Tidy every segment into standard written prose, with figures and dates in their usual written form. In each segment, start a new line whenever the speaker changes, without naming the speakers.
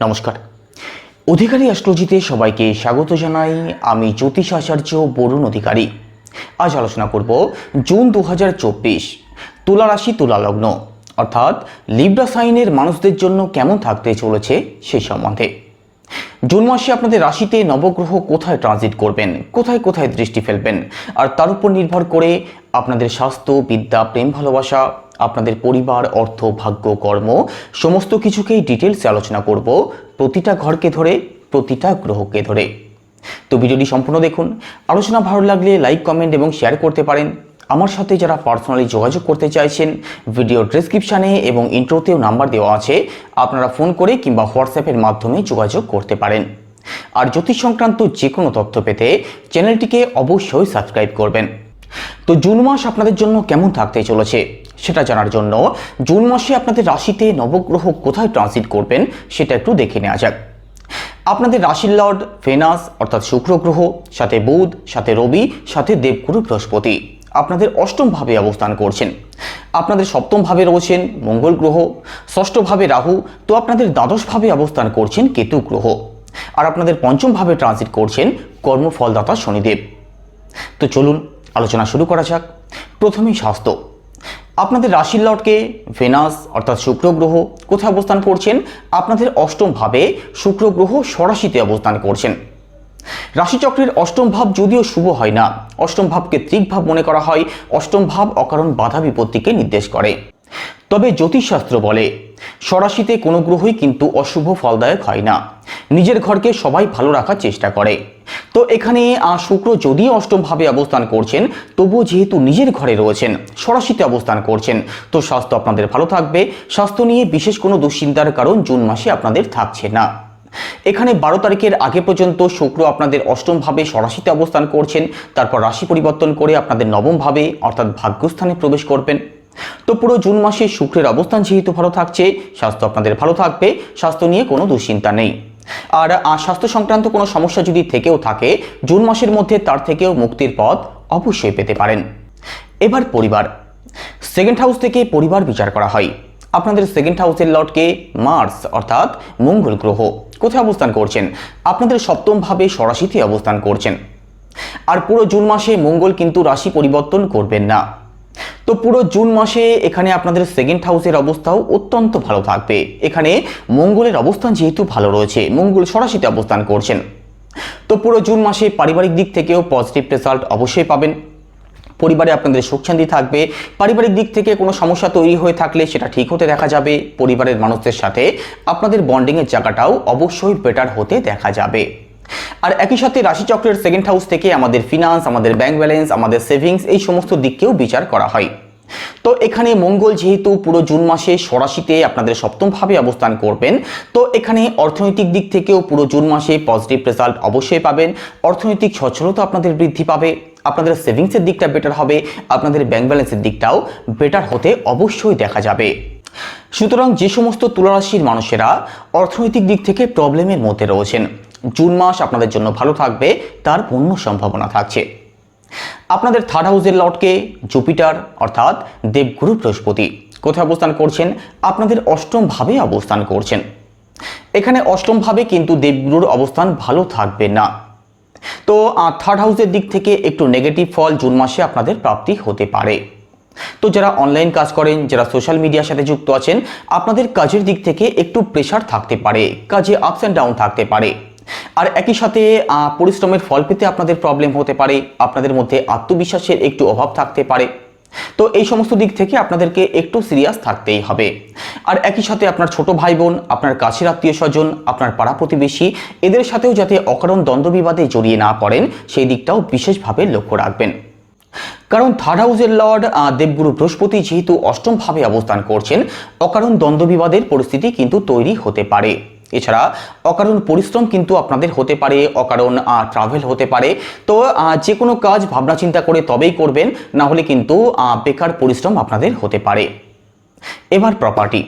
নমস্কার। অধিকারী অ্যাস্ট্রোলজিতে সবাইকে স্বাগত জানাই। আমি জ্যোতিষ আচার্য বরুণ অধিকারী। আজ আলোচনা করব জুন 2024 তুলা রাশি তুলা লগ্ন অর্থাৎ লিব্রা সাইনের মানুষদের জন্য কেমন থাকতে চলেছে সেই সম্বন্ধে। জুন মাসে আপনাদের রাশিতে নবগ্রহ কোথায় ট্রানজিট করবেন, কোথায় কোথায় দৃষ্টি ফেলবেন, আর তার উপর নির্ভর করে আপনাদের স্বাস্থ্য, বিদ্যা, প্রেম, ভালোবাসা, আপনাদের পরিবার, অর্থ, ভাগ্য, কর্ম সমস্ত কিছুকেই ডিটেলসে আলোচনা করব, প্রতিটা ঘরকে ধরে, প্রতিটা গ্রহকে ধরে। তো ভিডিওটি সম্পূর্ণ দেখুন। আলোচনা ভালো লাগলে লাইক, কমেন্ট এবং শেয়ার করতে পারেন। আমার সাথে যারা পার্সোনালি যোগাযোগ করতে চাইছেন, ভিডিও ডেসক্রিপশানে এবং ইন্ট্রোতেও নাম্বার দেওয়া আছে, আপনারা ফোন করে কিংবা হোয়াটসঅ্যাপের মাধ্যমে যোগাযোগ করতে পারেন। আর জ্যোতিষ সংক্রান্ত যে কোনো তথ্য পেতে চ্যানেলটিকে অবশ্যই সাবস্ক্রাইব করবেন। তো জুন মাস আপনাদের জন্য কেমন থাকতে চলেছে সেটা জানার জন্য জুন মাসে আপনাদের রাশিতে নবগ্রহ কোথায় ট্রানজিট করবেন সেটা একটু দেখে নেওয়া যাক। আপনাদের রাশির লর্ড ভেনাস অর্থাৎ শুক্র গ্রহ, সাথে বুধ, সাথে রবি, সাথে দেবগুরু বৃহস্পতি আপনাদের অষ্টম ভাবে অবস্থান করছেন। আপনাদের সপ্তম ভাবে রয়েছেন মঙ্গল গ্রহ, ষষ্ঠ ভাবে রাহু, তো আপনাদের দ্বাদশ ভাবে অবস্থান করছেন কেতু গ্রহ, আর আপনাদের পঞ্চম ভাবে ট্রানজিট করছেন কর্মফলদাতা শনিদেব। তো চলুন আলোচনা শুরু করা যাক। প্রথমেই স্বাস্থ্য। আপনাদের রাশির লর্ডকে ভেনাস অর্থাৎ শুক্র গ্রহ কোথায় অবস্থান করছেন? আপনাদের অষ্টম ভাবে শুক্র গ্রহ ষড়াশিতে অবস্থান করছেন। রাশিচক্রের অষ্টম ভাব যদিও শুভ হয় না, অষ্টম ভাবকে ত্রিক ভাব মনে করা হয়। অষ্টম ভাব অকারণ বাধা বিপত্তিকে নির্দেশ করে। তবে জ্যোতিষশাস্ত্র বলে ষড়াশিতে কোনো গ্রহই কিন্তু অশুভ ফলদায়ক হয় না। নিজের ঘরকে সবাই ভালো রাখার চেষ্টা করে। তো এখানে শুক্র যদিও অষ্টম ভাবে অবস্থান করছেন, তবুও যেহেতু নিজের ঘরে রয়েছেন, ষড়াশিতে অবস্থান করছেন, তো স্বাস্থ্য আপনাদের ভালো থাকবে। স্বাস্থ্য নিয়ে বিশেষ কোনো দুশ্চিন্তার কারণ জুন মাসে আপনাদের থাকছে না। এখানে 12 তারিখের আগে পর্যন্ত শুক্র আপনাদের অষ্টম ভাবে ষড়াশিতে অবস্থান করছেন, তারপর রাশি পরিবর্তন করে আপনাদের নবম ভাবে অর্থাৎ ভাগ্যস্থানে প্রবেশ করবেন। তো পুরো জুন মাসে শুক্রের অবস্থান যেহেতু ভালো থাকছে, স্বাস্থ্য আপনাদের ভালো থাকবে। স্বাস্থ্য নিয়ে কোনো দুশ্চিন্তা নেই। আর স্বাস্থ্য সংক্রান্ত কোনো সমস্যা যদি থেকেও থাকে, জুন মাসের মধ্যে তার থেকেও মুক্তির পথ অবশ্যই পেতে পারেন। এবার পরিবার। সেকেন্ড হাউস থেকে পরিবার বিচার করা হয়। আপনাদের সেকেন্ড হাউসের লর্ডকে মার্স অর্থাৎ মঙ্গল গ্রহ কোথায় অবস্থান করছেন? আপনাদের সপ্তম ভাবে ষড়াশিতে অবস্থান করছেন। আর পুরো জুন মাসে মঙ্গল কিন্তু রাশি পরিবর্তন করবেন না। তো পুরো জুন মাসে এখানে আপনাদের সেকেন্ড হাউসের অবস্থাও অত্যন্ত ভালো থাকবে। এখানে মঙ্গলের অবস্থান যেহেতু ভালো রয়েছে, মঙ্গল ষড়াশিতে অবস্থান করছেন, তো পুরো জুন মাসে পারিবারিক দিক থেকেও পজিটিভ রেজাল্ট অবশ্যই পাবেন। পরিবারে আপনাদের সুখ শান্তি থাকবে। পারিবারিক দিক থেকে কোনো সমস্যা তৈরি হয়ে থাকলে সেটা ঠিক হতে দেখা যাবে। পরিবারের মানুষদের সাথে আপনাদের বন্ডিংয়ের জায়গাটাও অবশ্যই বেটার হতে দেখা যাবে। আর একই সাথে রাশিচক্রের সেকেন্ড হাউস থেকে আমাদের ফিনান্স, আমাদের ব্যাংক ব্যালেন্স, আমাদের সেভিংস এই সমস্ত দিককেও বিচার করা হয়। তো এখানে মঙ্গল যেহেতু পুরো জুন মাসে ষড়াশিতে আপনাদের সপ্তম ভাবে অবস্থান করবেন, তো এখানে অর্থনৈতিক দিক থেকেও পুরো জুন মাসে পজিটিভ রেজাল্ট অবশ্যই পাবেন। অর্থনৈতিক সচ্ছলতা আপনাদের বৃদ্ধি পাবে। আপনাদের সেভিংসের দিকটা বেটার হবে। আপনাদের ব্যাংক ব্যালেন্সের দিকটাও বেটার হতে অবশ্যই দেখা যাবে। সুতরাং যে সমস্ত তুলারাশির মানুষেরা অর্থনৈতিক দিক থেকে প্রবলেমের মধ্যে রয়েছেন, জুন মাস আপনাদের জন্য ভালো থাকবে, তার পূর্ণ সম্ভাবনা থাকছে। আপনাদের থার্ড হাউসের লর্ডকে জুপিটার অর্থাৎ দেবগুরু বৃহস্পতি কোথায় অবস্থান করছেন? আপনাদের অষ্টম ভাবে অবস্থান করছেন। এখানে অষ্টম ভাবে কিন্তু দেবগুরুর অবস্থান ভালো থাকবে না। তো থার্ড হাউসের দিক থেকে একটু নেগেটিভ ফল জুন মাসে আপনাদের প্রাপ্তি হতে পারে। তো যারা অনলাইন কাজ করেন, যারা সোশ্যাল মিডিয়ার সাথে যুক্ত আছেন, আপনাদের কাজের দিক থেকে একটু প্রেশার থাকতে পারে, কাজে আপস অ্যান্ড ডাউন থাকতে পারে। আর একই সাথে পরিশ্রমের ফল পেতে আপনাদের প্রবলেম হতে পারে। আপনাদের মধ্যে আত্মবিশ্বাসের একটু অভাব থাকতে পারে। তো এই সমস্ত দিক থেকে আপনাদেরকে একটু সিরিয়াস থাকতেই হবে। আর একই সাথে আপনার ছোট ভাই বোন, আপনার কাছের আত্মীয় স্বজন, আপনার পাড়া প্রতিবেশী এদের সাথেও যাতে অকারণ দ্বন্দ্ব বিবাদে জড়িয়ে না পড়েন, সেই দিকটাও বিশেষভাবে লক্ষ্য রাখবেন। কারণ থার্ড হাউসের লর্ড দেবগুরু বৃহস্পতি যেহেতু অষ্টম ভাবে অবস্থান করছেন, অকারণ দ্বন্দ্ব বিবাদের পরিস্থিতি কিন্তু তৈরি হতে পারে। এছাড়া অকারণ পরিশ্রম কিন্তু আপনাদের হতে পারে, অকারণ ট্রাভেল হতে পারে। তো যে কোনো কাজ ভাবনা চিন্তা করে তবেই করবেন, না হলে কিন্তু বেকার পরিশ্রম আপনাদের হতে পারে। এবার প্রপার্টি।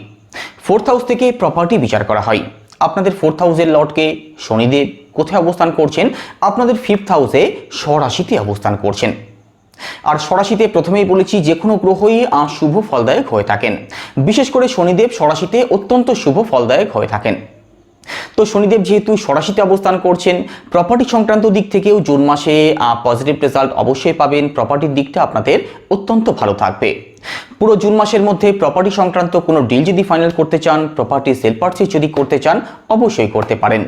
ফোর্থ হাউস থেকে প্রপার্টি বিচার করা হয়। আপনাদের ফোর্থ হাউসের লর্ডকে শনিদেব কোথায় অবস্থান করছেন? আপনাদের ফিফথ হাউসে ষড়াশিতে অবস্থান করছেন। আর ষড়াশিতে প্রথমেই বলেছি যে কোনো গ্রহই শুভ ফলদায়ক হয়ে থাকেন। বিশেষ করে শনিদেব ষড়াশিতে অত্যন্ত শুভ ফলদায়ক হয়ে থাকেন। তো শনিদেব যেহেতু ষড়াশিতে অবস্থান করছেন, প্রপার্টি সংক্রান্ত দিক থেকেও জুন মাসে পজিটিভ রেজাল্ট অবশ্যই পাবেন। প্রপার্টির দিকটা আপনাদের অত্যন্ত ভালো থাকবে। পুরো জুন মাসের মধ্যে প্রপার্টি সংক্রান্ত কোনো ডিল যদি ফাইনাল করতে চান, প্রপার্টি সেল পারচেজ যদি করতে চান, অবশ্যই করতে পারেন।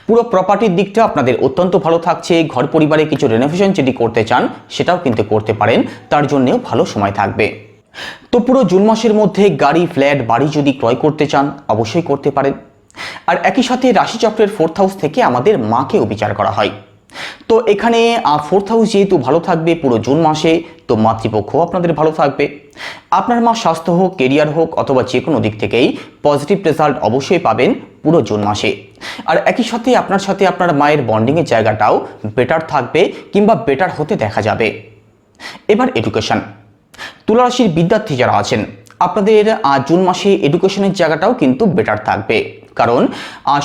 পুরো প্রপার্টির দিকটা আপনাদের অত্যন্ত ভালো থাকছে। ঘর পরিবারে কিছু রেনোভেশন যদি করতে চান, সেটাও কিন্তু করতে পারেন, তার জন্যেও ভালো সময় থাকবে। তো পুরো জুন মাসের মধ্যে গাড়ি, ফ্ল্যাট, বাড়ি যদি ক্রয় করতে চান, অবশ্যই করতে পারেন। আর একই সাথে রাশিচক্রের 4th হাউস থেকে আমাদের মাকেও বিচার করা হয়। তো এখানে 4th হাউস যেহেতু ভালো থাকবে পুরো জুন মাসে, তো মাতৃপক্ষ আপনাদের ভালো থাকবে। আপনার মা স্বাস্থ্য হোক, কেরিয়ার হোক, অথবা যে কোনো দিক থেকেই পজিটিভ রেজাল্ট অবশ্যই পাবেন পুরো জুন মাসে। আর একই সাথে আপনার মায়ের বন্ডিংয়ের জায়গাটাও বেটার থাকবে কিংবা বেটার হতে দেখা যাবে। এবার এডুকেশন, তুলা রাশির বিদ্যার্থী যারা আছেন, আপনাদের জুন মাসে এডুকেশনের জায়গাটাও কিন্তু বেটার থাকবে। কারণ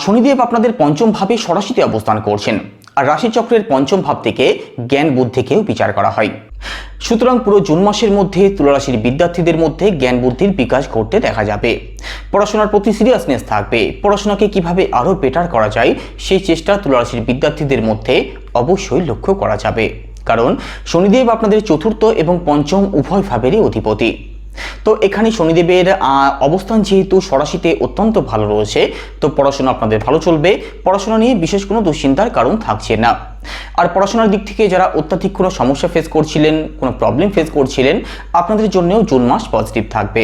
শনিদেব আপনাদের পঞ্চম ভাবে ষড়াশিতে অবস্থান করছেন, আর রাশিচক্রের পঞ্চম ভাব থেকে জ্ঞান বুদ্ধিকেও বিচার করা হয়। সুতরাং পুরো জুন মাসের মধ্যে তুলা রাশির বিদ্যার্থীদের মধ্যে জ্ঞান বুদ্ধির বিকাশ ঘটতে দেখা যাবে। পড়াশোনার প্রতি সিরিয়াসনেস থাকবে। পড়াশোনাকে কিভাবে আরও বেটার করা যায়, সেই চেষ্টা তুলা রাশির বিদ্যার্থীদের মধ্যে অবশ্যই লক্ষ্য করা যাবে। কারণ শনিদেব আপনাদের চতুর্থ এবং পঞ্চম উভয় ভাবেরই অধিপতি। তো এখানে শনিদেবের অবস্থান যেহেতু ষড়াশিতে অত্যন্ত ভালো রয়েছে, তো পড়াশোনা আপনাদের ভালো চলবে। পড়াশোনা নিয়ে বিশেষ কোনো দুশ্চিন্তার কারণ থাকছে না। আর পড়াশোনার দিক থেকে যারা অত্যাধিক কোনো সমস্যা ফেস করছিলেন, কোনো প্রবলেম ফেস করছিলেন, আপনাদের জন্যও জুন মাস পজিটিভ থাকবে।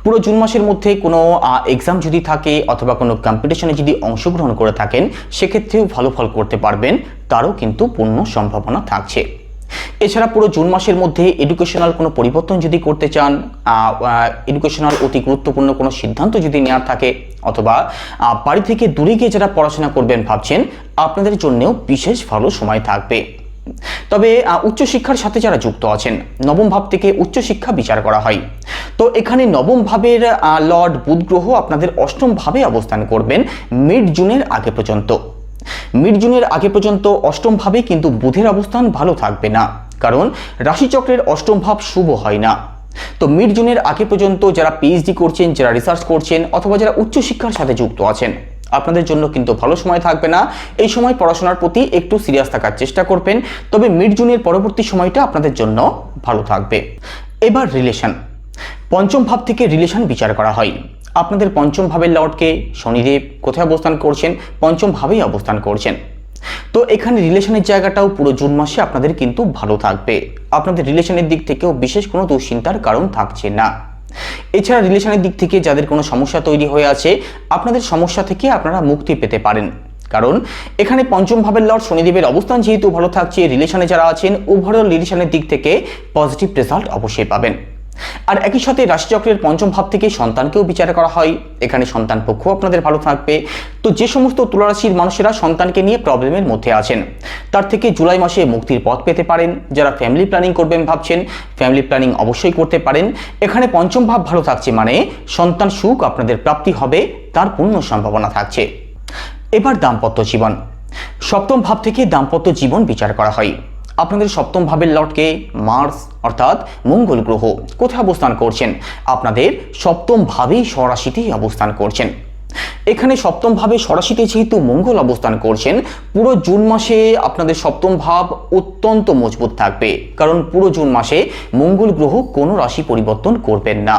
পুরো জুন মাসের মধ্যে কোনো এক্সাম যদি থাকে অথবা কোনো কম্পিটিশনে যদি অংশগ্রহণ করে থাকেন, সেক্ষেত্রেও ভালো ফল করতে পারবেন, তারও কিন্তু পূর্ণ সম্ভাবনা থাকছে। এছাড়া পুরো জুন মাসের মধ্যে এডুকেশনাল কোনো পরিবর্তন যদি করতে চান, এডুকেশনাল অতি গুরুত্বপূর্ণ কোনো সিদ্ধান্ত যদি নেওয়ার থাকে, অথবা বাড়ি থেকে দূরে গিয়ে যারা পড়াশোনা করবেন ভাবছেন, আপনাদের জন্যও বিশেষ ভালো সময় থাকবে। তবে উচ্চশিক্ষার সাথে যারা যুক্ত আছেন, নবম ভাব থেকে উচ্চশিক্ষা বিচার করা হয়। তো এখানে নবম ভাবের লর্ড বুধ গ্রহ আপনাদের অষ্টম ভাবে অবস্থান করবেন মিড জুনের আগে পর্যন্ত। মিড জুনের আগে পর্যন্ত অষ্টম ভাবে কিন্তু বুধের অবস্থান ভালো থাকবে না, কারণ রাশিচক্রের অষ্টম ভাব শুভ হয় না। তো মিড জুনের আগে পর্যন্ত যারা পিএইচডি করছেন, যারা রিসার্চ করছেন, অথবা যারা উচ্চশিক্ষার সাথে যুক্ত আছেন, আপনাদের জন্য কিন্তু ভালো সময় থাকবে না। এই সময় পড়াশোনার প্রতি একটু সিরিয়াস থাকার চেষ্টা করবেন। তবে মিড জুনের পরবর্তী সময়টা আপনাদের জন্য ভালো থাকবে। এবার রিলেশন, পঞ্চম ভাব থেকে রিলেশন বিচার করা হয়। আপনাদের পঞ্চম ভাবের লর্ডকে শনিদেব কোথায় অবস্থান করছেন? পঞ্চম ভাবেই অবস্থান করছেন। তো এখানে রিলেশনের জায়গাটাও পুরো জুন মাসে আপনাদের কিন্তু ভালো থাকবে। আপনাদের রিলেশনের দিক থেকেও বিশেষ কোনো দুশ্চিন্তার কারণ থাকছে না। এছাড়া রিলেশনের দিক থেকে যাদের কোনো সমস্যা তৈরি হয়ে আছে, আপনাদের সমস্যা থেকে আপনারা মুক্তি পেতে পারেন। কারণ এখানে পঞ্চম ভাবের লর্ড শনিদেবের অবস্থান যেহেতু ভালো থাকছে, রিলেশনে যারা আছেন ওভারঅল রিলেশনের দিক থেকে পজিটিভ রেজাল্ট অবশ্যই পাবেন। আর একই সাথে রাশিচক্রের পঞ্চম ভাব থেকে সন্তানকেও বিচার করা হয়। এখানে সন্তান পক্ষ আপনাদের ভালো থাকবে। তো যে সমস্ত তুলা রাশির মানুষেরা সন্তানকে নিয়ে প্রবলেমের মধ্যে আছেন, তার থেকে জুলাই মাসে মুক্তির পথ পেতে পারেন। যারা ফ্যামিলি প্ল্যানিং করবেন ভাবছেন, ফ্যামিলি প্ল্যানিং অবশ্যই করতে পারেন। এখানে পঞ্চম ভাব ভালো থাকছে মানে সন্তান সুখ আপনাদের প্রাপ্তি হবে, তার পূর্ণ সম্ভাবনা থাকছে। এবার দাম্পত্য জীবন, সপ্তম ভাব থেকে দাম্পত্য জীবন বিচার করা হয়। আপনাদের সপ্তম ভাবের লর্ডকে মার্স অর্থাৎ মঙ্গল গ্রহ কোথায় অবস্থান করছেন? আপনাদের সপ্তম ভাবেই স্বরাশিতেই অবস্থান করছেন। এখানে সপ্তম ভাবে স্বরাশিতে যেহেতু মঙ্গল অবস্থান করছেন, পুরো জুন মাসে আপনাদের সপ্তম ভাব অত্যন্ত মজবুত থাকবে। কারণ পুরো জুন মাসে মঙ্গল গ্রহ কোনো রাশি পরিবর্তন করবেন না।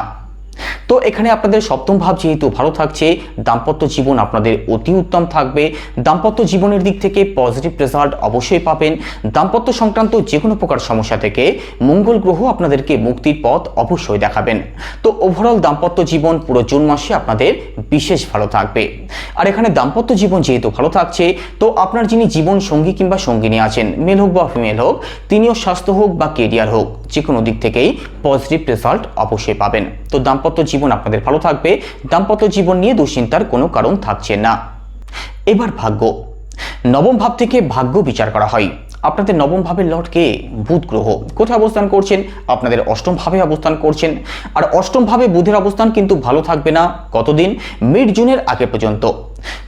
তো এখানে আপনাদের সপ্তম ভাব যেহেতু ভালো থাকছে, দাম্পত্য জীবন আপনাদের অতি উত্তম থাকবে। দাম্পত্য জীবনের দিক থেকে পজিটিভ রেজাল্ট অবশ্যই পাবেন। দাম্পত্য সংক্রান্ত যে কোনো প্রকার সমস্যা থেকে মঙ্গল গ্রহ আপনাদেরকে মুক্তির পথ অবশ্যই দেখাবেন। তো ওভারঅল দাম্পত্য জীবন পুরো জুন মাসে আপনাদের বিশেষ ভালো থাকবে। আর এখানে দাম্পত্য জীবন যেহেতু ভালো থাকছে, তো আপনার যিনি জীবন সঙ্গী কিংবা সঙ্গিনী আছেন, মেল হোক বা ফিমেল হোক, তিনিও স্বাস্থ্য হোক বা কেরিয়ার হোক, যে কোনো দিক থেকেই পজিটিভ রেজাল্ট অবশ্যই পাবেন। তো দাম্পত্য জীবন আপনাদের ভালো থাকবে। দাম্পত্য জীবন নিয়ে দুশ্চিন্তার কোনো কারণ থাকছে না। এবার ভাগ্য, নবম ভাব থেকে ভাগ্য বিচার করা হয়। আপনাদের নবম ভাবের লর্ডকে বুধ গ্রহ কোথায় অবস্থান করছেন? আপনাদের অষ্টম ভাবে অবস্থান করছেন। আর অষ্টম ভাবে বুধের অবস্থান কিন্তু ভালো থাকবে না কতদিন? মিড জুনের আগে পর্যন্ত।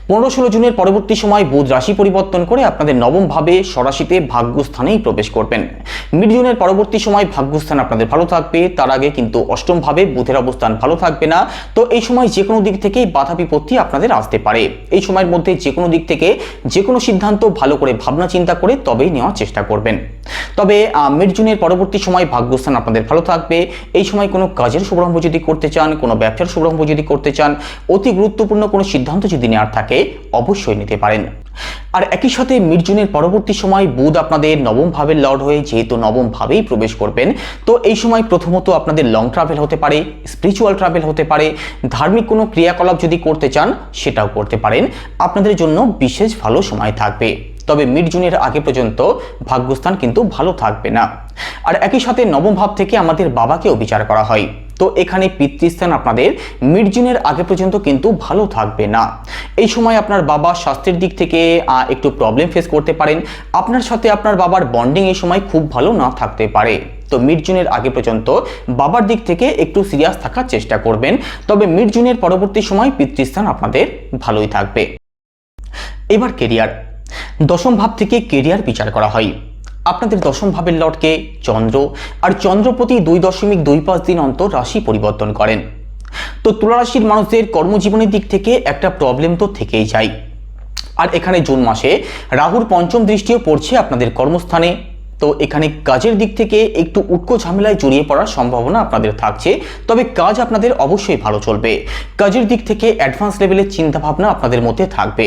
15-16 জুনের পরবর্তী সময় বুধ রাশি পরিবর্তন করে আপনাদের নবম ভাবে স্বরাশিতে ভাগ্যস্থানেই প্রবেশ করবেন। মিড জুনের পরবর্তী সময় ভাগ্যস্থান আপনাদের ভালো থাকবে, তার আগে কিন্তু অষ্টম ভাবে বুধের অবস্থান ভালো থাকবে না। তো এই সময় যে কোনো দিক থেকেই বাধা বিপত্তি আপনাদের আসতে পারে। এই সময়ের মধ্যে যে কোনো দিক থেকে যে কোনো সিদ্ধান্ত ভালো করে ভাবনা চিন্তা করে তবেই নেওয়ার চেষ্টা করবেন। তবে মিড জুনের পরবর্তী সময় ভাগ্যস্থান আপনাদের ভালো থাকবে। এই সময় কোনো কাজের শুভারম্ভ যদি করতে চান, কোনো ব্যবসার শুভারম্ভ যদি করতে চান, অতি গুরুত্বপূর্ণ কোনো সিদ্ধান্ত যদি নেওয়ার থাকে অবশ্যই নিতে পারেন। আর একই সাথে মিড জুনের পরবর্তী সময় বুধ আপনাদের নবম ভাবের লর্ড হয়ে যেহেতু নবম ভাবেই প্রবেশ করবেন, তো এই সময় প্রথমত আপনাদের লং ট্রাভেল হতে পারে, স্পিরিচুয়াল ট্রাভেল হতে পারে, ধার্মিক কোনো ক্রিয়াকলাপ যদি করতে চান সেটাও করতে পারেন। আপনাদের জন্য বিশেষ ভালো সময় থাকবে। তবে মিড জুনের আগে পর্যন্ত ভাগ্যস্থান কিন্তু ভালো থাকবে না। আর একই সাথে নবম ভাব থেকে আমাদের বাবাকেও বিচার করা হয়, তো এখানে পিতৃস্থান আপনাদের মিড জুনের আগে পর্যন্ত কিন্তু ভালো থাকবে না। এই সময় আপনার বাবার স্বাস্থ্যের দিক থেকে একটু প্রবলেম ফেস করতে পারেন। আপনার সাথে আপনার বাবার বন্ডিং এই সময় খুব ভালো না থাকতে পারে। তো মিড জুনের আগে পর্যন্ত বাবার দিক থেকে একটু সিরিয়াস থাকার চেষ্টা করবেন। তবে মিড জুনের পরবর্তী সময় পিতৃস্থান আপনাদের ভালোই থাকবে। এবার কেরিয়ার। দশম ভাব থেকে কেরিয়ার বিচার করা হয়। আপনাদের দশম ভাবের লর্ডকে চন্দ্র, আর চন্দ্রপতি 2.25 দিন অন্তর রাশি পরিবর্তন করেন। তো তুলা রাশির মানুষদের কর্মজীবনের দিক থেকে একটা প্রবলেম তো থেকেই যায়। আর এখানে জুন মাসে রাহুর পঞ্চম দৃষ্টিও পড়ছে আপনাদের কর্মস্থানে। তো এখানে কাজের দিক থেকে একটু উটকো ঝামেলায় জড়িয়ে পড়ার সম্ভাবনা আপনাদের থাকছে। তবে কাজ আপনাদের অবশ্যই ভালো চলবে। কাজের দিক থেকে অ্যাডভান্স লেভেলের চিন্তাভাবনা আপনাদের মধ্যে থাকবে।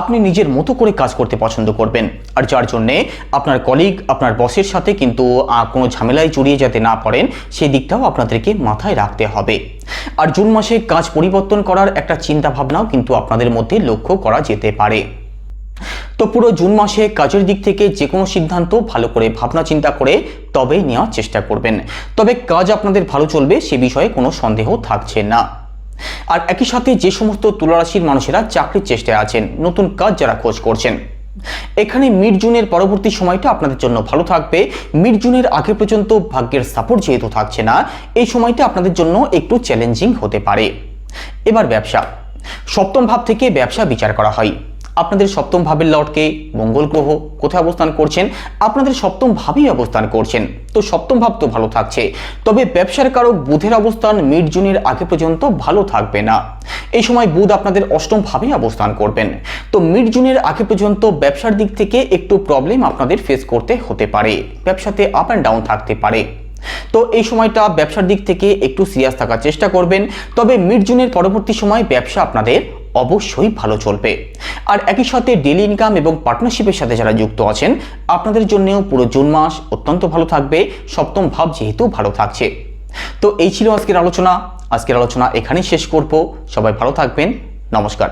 আপনি নিজের মতো করে কাজ করতে পছন্দ করবেন, আর যার জন্যে আপনার কলিগ, আপনার বসের সাথে কিন্তু কোনো ঝামেলায় জড়িয়ে যাতে না পড়েন সেই দিকটাও আপনাদেরকে মাথায় রাখতে হবে। আর জুন মাসে কাজ পরিবর্তন করার একটা চিন্তাভাবনাও কিন্তু আপনাদের মধ্যে লক্ষ্য করা যেতে পারে। তো পুরো জুন মাসে কাজের দিক থেকে যে কোনো সিদ্ধান্ত ভালো করে ভাবনা চিন্তা করে তবেই নেওয়ার চেষ্টা করবেন। তবে কাজ আপনাদের ভালো চলবে সে বিষয়ে কোনো সন্দেহ থাকছে না। আর একই সাথে যে সমস্ত তুলা রাশির মানুষেরা চাকরির চেষ্টায় আছেন, নতুন কাজ যারা খোঁজ করছেন, এখানে মিড জুনের পরবর্তী সময়টা আপনাদের জন্য ভালো থাকবে। মিড জুনের আগে পর্যন্ত ভাগ্যের সাপোর্ট যেহেতু থাকছে না, এই সময়টা আপনাদের জন্য একটু চ্যালেঞ্জিং হতে পারে। এবার ব্যবসা। সপ্তম ভাব থেকে ব্যবসা বিচার করা হয়। আপনাদের সপ্তম ভাবের লর্ডকে মঙ্গল গ্রহ কোথায় অবস্থান করছেন? আপনাদের সপ্তম ভাবেই অবস্থান করছেন। তো সপ্তম ভাব তো ভালো থাকছে, তবে ব্যবসার কারক বুধের অবস্থান মিড জুনের আগে পর্যন্ত ভালো থাকবে না। এই সময় বুধ আপনাদের অষ্টম ভাবেই অবস্থান করবেন। তো মিড জুনের আগে পর্যন্ত ব্যবসার দিক থেকে একটু প্রবলেম আপনাদের ফেস করতে হতে পারে। ব্যবসাতে আপ অ্যান্ড ডাউন থাকতে পারে। তো এই সময়টা ব্যবসার দিক থেকে একটু সিরিয়াস থাকার চেষ্টা করবেন। তবে মিড জুনের পরবর্তী সময় ব্যবসা আপনাদের অবশ্যই ভালো চলবে। আর একই সাথে ডেইলি ইনকাম এবং পার্টনারশিপের সাথে যারা যুক্ত আছেন, আপনাদের জন্যও পুরো জুন মাস অত্যন্ত ভালো থাকবে, সপ্তম ভাব যেহেতু ভালো থাকছে। তো এই ছিল আজকের আলোচনা। এখানেই শেষ করব। সবাই ভালো থাকবেন। নমস্কার।